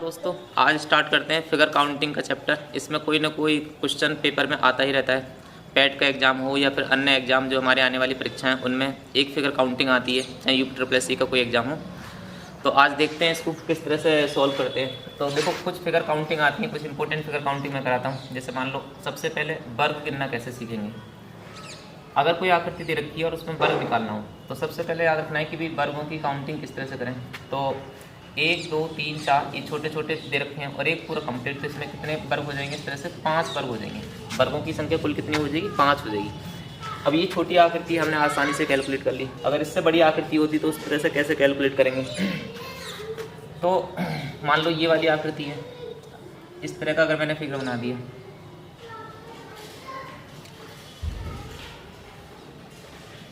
दोस्तों, आज स्टार्ट करते हैं फिगर काउंटिंग का चैप्टर। इसमें कोई ना कोई क्वेश्चन पेपर में आता ही रहता है। पैट का एग्ज़ाम हो या फिर अन्य एग्ज़ाम जो हमारे आने वाली परीक्षाएं हैं उनमें एक फिगर काउंटिंग आती है, चाहे UPSSC का कोई एग्ज़ाम हो। तो आज देखते हैं इसको किस तरह से सॉल्व करते हैं। तो देखो, कुछ फिगर काउंटिंग आती है, कुछ इंपॉर्टेंट फिगर काउंटिंग मैं कराता हूँ। जैसे मान लो, सबसे पहले वर्ग गिनना कैसे सीखेंगे। अगर कोई आकृति दे रखी है और उसमें वर्ग निकालना हो तो सबसे पहले याद रखना है कि भी वर्गों की काउंटिंग किस तरह से करें। तो 1 2 3 4 ये छोटे छोटे दे रखे हैं और एक पूरा कंप्लीट, तो इसमें कितने वर्ग हो जाएंगे? इस तरह से 5 वर्ग हो जाएंगे। वर्गों की संख्या कुल कितनी हो जाएगी? 5 हो जाएगी। अब ये छोटी आकृति हमने आसानी से कैलकुलेट कर ली। अगर इससे बड़ी आकृति होती तो उस तरह से कैसे कैलकुलेट करेंगे। तो मान लो ये वाली आकृति है, इस तरह का अगर मैंने फिगर बना दिया,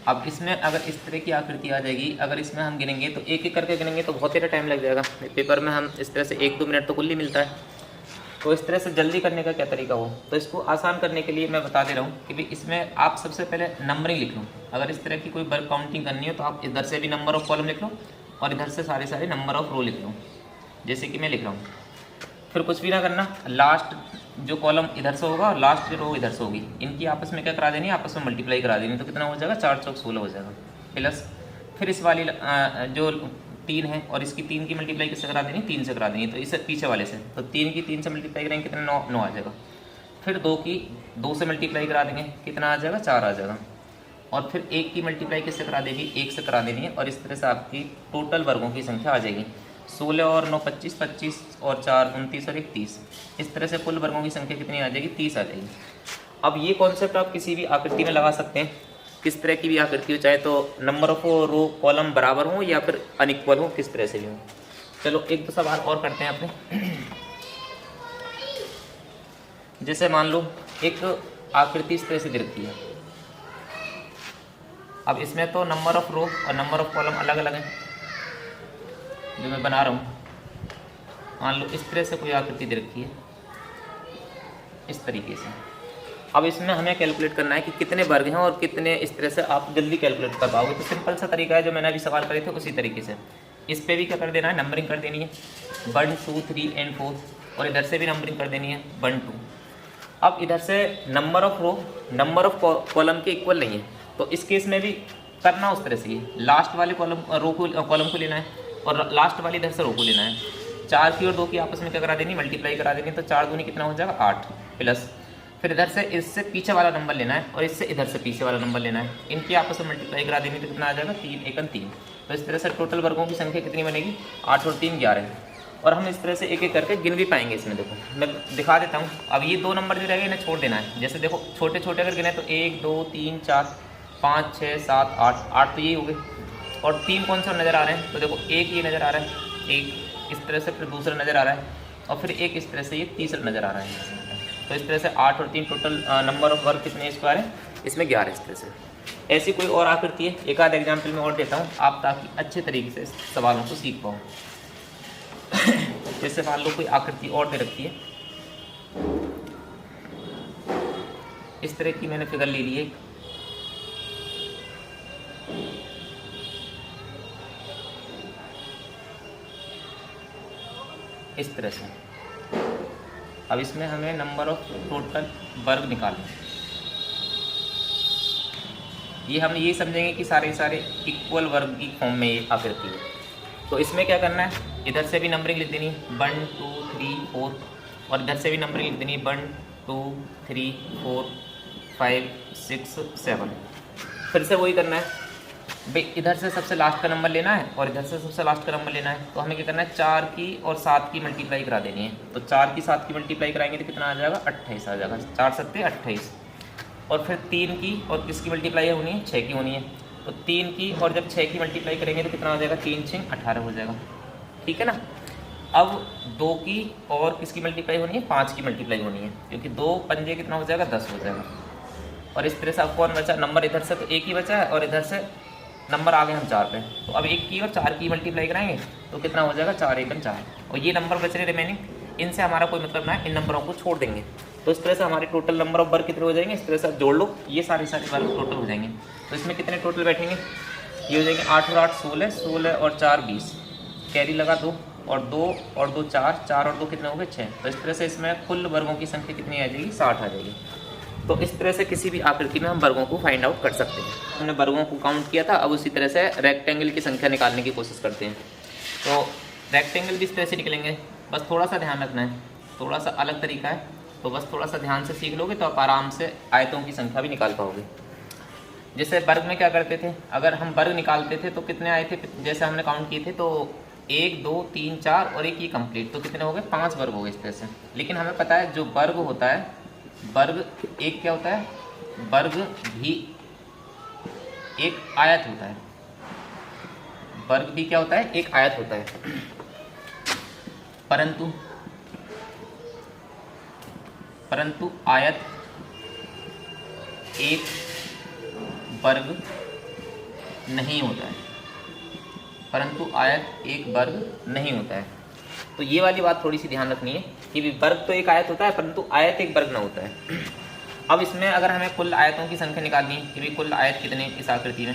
अब इसमें अगर इस तरह की आकृति आ जाएगी, अगर इसमें हम गिनेंगे तो एक एक करके गिनेंगे तो बहुत ही टाइम लग जाएगा। पेपर में हम इस तरह से 1-2 मिनट तो कुल ही मिलता है। तो इस तरह से जल्दी करने का क्या तरीका हो, तो इसको आसान करने के लिए मैं बता दे रहा हूँ कि भाई इसमें आप सबसे पहले नंबरिंग लिख लो। अगर इस तरह की कोई वर्ग काउंटिंग करनी हो तो आप इधर से भी नंबर ऑफ कॉलम लिख लो और इधर से सारे नंबर ऑफ रो लिख लो, जैसे कि मैं लिख रहा हूँ। फिर कुछ भी ना करना, लास्ट जो कॉलम इधर से होगा और लास्ट जो रो इधर से होगी, इनकी आपस में क्या करा देनी है? आपस में मल्टीप्लाई करा देनी। तो कितना हो जाएगा? 4 चौक 16 हो जाएगा। प्लस फिर इस वाली जो 3 है और इसकी 3 की मल्टीप्लाई किससे करा देनी? 3 से करा देनी। तो इससे पीछे वाले से, तो 3 की 3 से मल्टीप्लाई करेंगे कितना? 9 आ जाएगा। फिर 2 की 2 से मल्टीप्लाई करा देंगे, कितना आ जाएगा? 4 आ जाएगा। और फिर 1 की मल्टीप्लाई किससे करा देगी? 1 से करा देनी है। और इस तरह से आपकी टोटल वर्गों की संख्या आ जाएगी। 16 और 9 25, 25 और 4 29 और 1 30। इस तरह से कुल वर्गों की संख्या कितनी आ जाएगी? 30 आ जाएगी। अब ये कॉन्सेप्ट आप किसी भी आकृति में लगा सकते हैं, किस तरह की भी आकृति हो, चाहे तो नंबर ऑफ रो कॉलम बराबर हो या फिर अनइक्वल हो, किस तरह से भी हो। चलो एक दो सवाल और करते हैं अपने। जैसे मान लो एक आकृति इस तरह से दे रखी है। अब इसमें तो नंबर ऑफ रो और नंबर ऑफ कॉलम अलग अलग हैं जो मैं बना रहा हूँ। मान लो इस तरह से कोई आकृति दे रखी है, इस तरीके से। अब इसमें हमें कैलकुलेट करना है कि कितने वर्ग हैं और कितने, इस तरह से आप जल्दी कैलकुलेट कर पाओगे। तो सिंपल सा तरीका है जो मैंने अभी सवाल करे थे उसी तरीके से। इस पर भी क्या कर देना है? नंबरिंग कर देनी है 1 2 3 एंड 4, और इधर से भी नंबरिंग कर देनी है 1 2। अब इधर से number of row number of column के इक्वल नहीं है, तो इस केस में भी करना उस तरह से ही। लास्ट वाले कॉलम को लेना है और लास्ट वाली इधर से रो को लेना है। 4 की और 2 की आपस में क्या करा देनी? मल्टीप्लाई करा देनी। तो 4 दूनी कितना हो जाएगा? 8। प्लस फिर इधर से इससे पीछे वाला नंबर लेना है और इससे इधर से पीछे वाला नंबर लेना है। इनकी आपस में मल्टीप्लाई करा देनी तो कितना आ जाएगा? 3 1 3। तो इस तरह से टोटल वर्गों की संख्या कितनी बनेगी? 8 और 3 11। और हम इस तरह से एक एक करके गिन भी पाएंगे। इसमें देखो मैं दिखा देता हूँ। अब ये 2 नंबर जो रहेगा इन्हें छोड़ देना है। जैसे देखो छोटे छोटे अगर गिने तो 1 2 3 4 5 6 7 8, 8 तो यही हो गए। और 3 कौन सा नज़र आ रहे हैं? तो देखो एक ये नज़र आ रहा है, एक इस तरह से, फिर दूसरा नज़र आ रहा है और फिर एक इस तरह से, ये तीसरा नज़र आ रहा है। तो इस तरह से 8 और 3 टोटल नंबर ऑफ वर्ग कितने स्क्वायर है? इसमें 11। इस तरह से ऐसी कोई और आकृति है, एक आध एग्जाम्पल में और देता हूँ आप, ताकि अच्छे तरीके से सवालों को सीख पाओ। जैसे मान लो कोई आकृति और दे रखी है, इस तरह की मैंने फिगर ले ली है। इस तरह से अब इसमें हमें नंबर ऑफ टोटल वर्ग निकालना है। ये हम ये समझेंगे कि सारे इक्वल वर्ग की फॉर्म में ये आकृति है। तो इसमें क्या करना है? इधर से भी नंबरिंग लिख देनी 1 2 3 4, और इधर से भी नंबरिंग लिख देनी 1 2 3 4 5 6 7। फिर से वही करना है भाई, इधर से सबसे लास्ट का नंबर लेना है और इधर से सबसे लास्ट का नंबर लेना है। तो हमें क्या करना है? 4 की और 7 की मल्टीप्लाई करा देनी है। तो 4 की 7 की मल्टीप्लाई कराएंगे तो कितना आ जाएगा? 28 आ जाएगा। 4 7 28। और फिर 3 की और किसकी मल्टीप्लाई होनी है? 6 की होनी है। तो 3 की और जब 6 की मल्टीप्लाई करेंगे तो कितना हो जाएगा? 3 6 18 हो जाएगा। ठीक है ना। अब 2 की और किसकी मल्टीप्लाई होनी है? 5 की मल्टीप्लाई होनी है, क्योंकि 2 पंजे कितना हो जाएगा? 10 हो जाएगा। और इस तरह से अब कौन बचा? नंबर इधर से तो 1 ही बचा है और इधर से नंबर आ गए हम 4 पे। तो अब 1 की और 4 की मल्टीप्लाई कराएंगे तो कितना हो जाएगा? 4 1 4। और ये नंबर बच रहे रिमेनिंग, इनसे हमारा कोई मतलब ना है, इन नंबरों को छोड़ देंगे। तो इस तरह से हमारे टोटल नंबर ऑफ वर्ग कितने हो जाएंगे? इस तरह से आप जोड़ लो, ये सारे वर्ग टोटल हो जाएंगे। तो इसमें कितने टोटल बैठेंगे? ये हो जाएंगे 8 और 8 16, 16 और 4 20, कैरी लगा 2, और 2 4, 4 और 2 कितने हो गए 6। तो इस तरह से इसमें कुल वर्गों की संख्या कितनी आ जाएगी 60 आ जाएगी। तो इस तरह से किसी भी आकृति में हम वर्गों को फाइंड आउट कर सकते हैं। हमने वर्गों को काउंट किया था, अब उसी तरह से रेक्टेंगल की संख्या निकालने की कोशिश करते हैं। तो रेक्टेंगल भी इस तरह से निकलेंगे, बस थोड़ा सा ध्यान रखना है, थोड़ा सा अलग तरीका है, तो बस थोड़ा सा ध्यान से सीख लोगे तो आप आराम से आयतों की संख्या भी निकाल पाओगे। जैसे वर्ग में क्या करते थे, अगर हम वर्ग निकालते थे तो कितने आए थे, जैसे हमने काउंट किए थे तो 1 2 3 4 और एक ये कंप्लीट, तो कितने हो गए 5 वर्ग हो गए इस तरह से। लेकिन हमें पता है जो वर्ग होता है, वर्ग एक क्या होता है, वर्ग भी एक आयत होता है, वर्ग भी क्या होता है एक आयत होता है। परंतु आयत एक वर्ग नहीं होता है, परंतु आयत एक वर्ग नहीं होता है। तो ये वाली बात थोड़ी सी ध्यान रखनी है कि वर्ग तो एक आयत होता है परंतु आयत एक वर्ग ना होता है। अब इसमें अगर हमें कुल आयतों की संख्या निकालनी है कि भाई कुल आयत कितने इस आकृति में,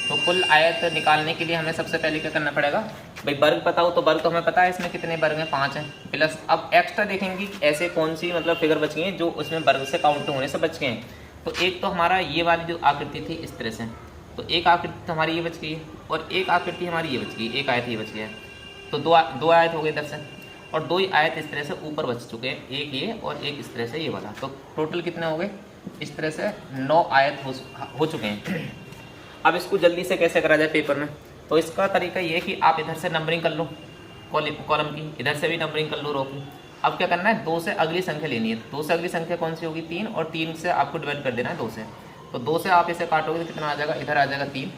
तो कुल आयत निकालने के लिए हमें सबसे पहले क्या करना पड़ेगा, भाई वर्ग पता हो तो वर्ग तो हमें पता है इसमें कितने वर्ग हैं 5 हैं, प्लस अब एक्स्ट्रा देखेंगे कि ऐसे कौन सी मतलब फिगर बच गई हैं जो उसमें वर्ग से काउंट होने से बच गए हैं। तो एक तो हमारा ये वाली जो आकृति थी इस तरह से, तो एक आकृति तो हमारी ये बच गई है और एक आकृति हमारी ये बच गई, एक आयत ये बच गया है। तो दो आयत हो गए इधर से, और 2 ही आयत इस तरह से ऊपर बच चुके हैं, एक ये और एक इस तरह से ये वाला। तो टोटल कितने हो गए इस तरह से 9 आयत हो चुके हैं। अब इसको जल्दी से कैसे करा जाए पेपर में, तो इसका तरीका ये है कि आप इधर से नंबरिंग कर लो कॉलम की, इधर से भी नंबरिंग कर लो रो की। अब क्या करना है, 2 से अगली संख्या लेनी है। 2 से अगली संख्या कौन सी होगी 3, और 3 से आपको डिवाइड कर देना है 2 से। तो 2 से आप इसे काटोगे तो कितना आ जाएगा, इधर आ जाएगा 3,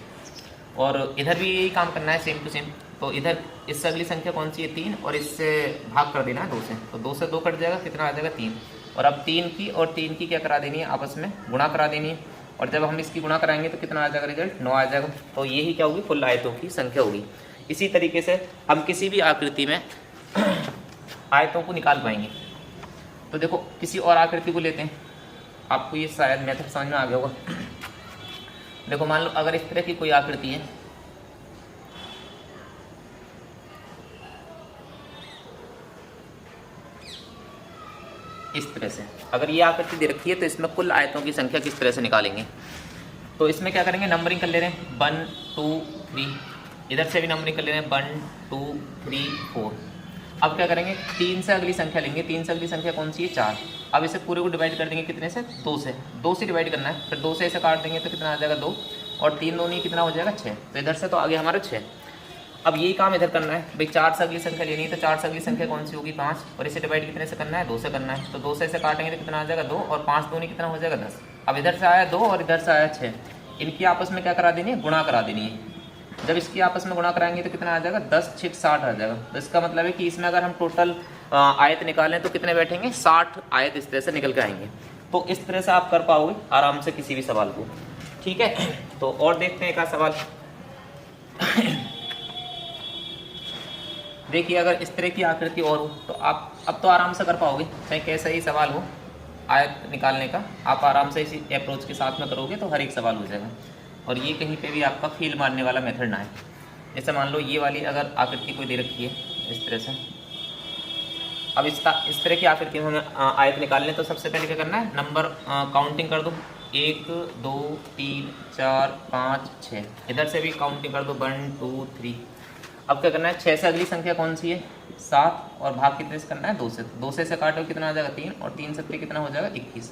और इधर भी यही काम करना है सेम टू सेम। तो इधर इससे अगली संख्या कौन सी है 3, और इससे भाग कर देना है 2 से। तो 2 से 2 कट जाएगा, कितना आ जाएगा 3, और अब 3 की और 3 की क्या करा देनी है, आपस में गुणा करा देनी है। और जब हम इसकी गुणा कराएंगे तो कितना आ जाएगा रिजल्ट 9 आ जाएगा। तो यही क्या होगी कुल आयतों की संख्या होगी। इसी तरीके से हम किसी भी आकृति में आयतों को निकाल पाएंगे। तो देखो किसी और आकृति को लेते हैं, आपको ये शायद मेथड समझ में आ गया होगा। देखो मान लो अगर इस तरह की कोई आकृति है, इस तरह से अगर ये आकृति दे रखी है तो इसमें कुल आयतों की संख्या किस तरह से निकालेंगे। तो इसमें क्या करेंगे, नंबरिंग कर ले रहे हैं 1 2 3, इधर से भी नंबरिंग कर ले रहे हैं 1 2 3 4। अब क्या करेंगे, 3 से अगली संख्या लेंगे, 3 से अगली संख्या कौन सी है 4। अब इसे पूरे को डिवाइड कर देंगे कितने से 2 से, 2 से डिवाइड करना है, फिर 2 से इसे काट देंगे तो कितना आ जाएगा 2, और 3 2 नहीं कितना हो जाएगा 6। तो इधर से तो आगे हमारा 6। अब यही काम इधर करना है, भाई 4 से अगली संख्या लेनी है, तो 4 से अगली संख्या कौन सी होगी 5, और इसे डिवाइड कितने से करना है 2 से करना है। तो 2 से इसे काटेंगे तो कितना आ जाएगा 2, और 5 2 नहीं कितना हो जाएगा 10। अब इधर से आया 2 और इधर से आया 6, इनकी आपस में क्या करा देनी है, गुणा करा देनी है। जब इसकी आपस में गुणा कराएंगे तो कितना आ जाएगा 10 6 60 आ जाएगा। तो इसका मतलब है कि इसमें अगर हम टोटल आयत निकालें तो कितने बैठेंगे 60 आयत इस तरह से निकल के आएंगे। तो इस तरह से आप कर पाओगे आराम से किसी भी सवाल को, ठीक है। तो और देखते हैं एक सवाल। देखिए अगर इस तरह की आकृति और हो तो आप अब तो आराम से कर पाओगे, चाहे कैसा ही सवाल हो आयत निकालने का, आप आराम से इसी अप्रोच के साथ में करोगे तो हर एक सवाल हो जाएगा। और ये कहीं पे भी आपका फील मारने वाला मेथड ना है। जैसे मान लो ये वाली अगर आकृति कोई दे रखी है इस तरह से, अब इस तरह की आकृति में हमें आयत निकालने, तो सबसे पहले क्या करना है, नंबर काउंटिंग कर दो 1 2 3 4 5 6, इधर से भी काउंटिंग कर दो 1 2 3। अब क्या करना है, 6 से अगली संख्या कौन सी है 7, और भाग कितने से करना है 2 से। 2 से काटो कितना आ जाएगा 3, और 3 से कितना हो जाएगा 21।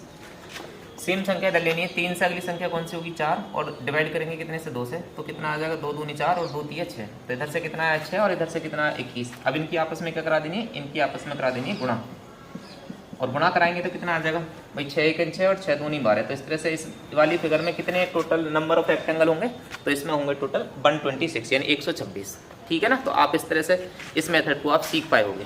सेम संख्या इधर लेनी है, 3 से अगली संख्या कौन सी होगी 4, और डिवाइड करेंगे कितने से 2 से, तो कितना आ जाएगा 2 दूनी 4 और 2 3 6। तो इधर से कितना है 6 और इधर से कितना है 21। अब इनकी आपस में क्या करा देनी है, इनकी आपस में करा देनी है गुणा, और गुणा कराएंगे तो कितना आ जाएगा भाई 6 1 6 और 6 2 12। तो इस तरह से इस वाली फिगर में कितने टोटल नंबर ऑफ रेक्टेंगल होंगे, तो इसमें होंगे टोटल 126 यानी 126, ठीक है ना। तो आप इस तरह से इस मेथड को आप सीख पाए होंगे।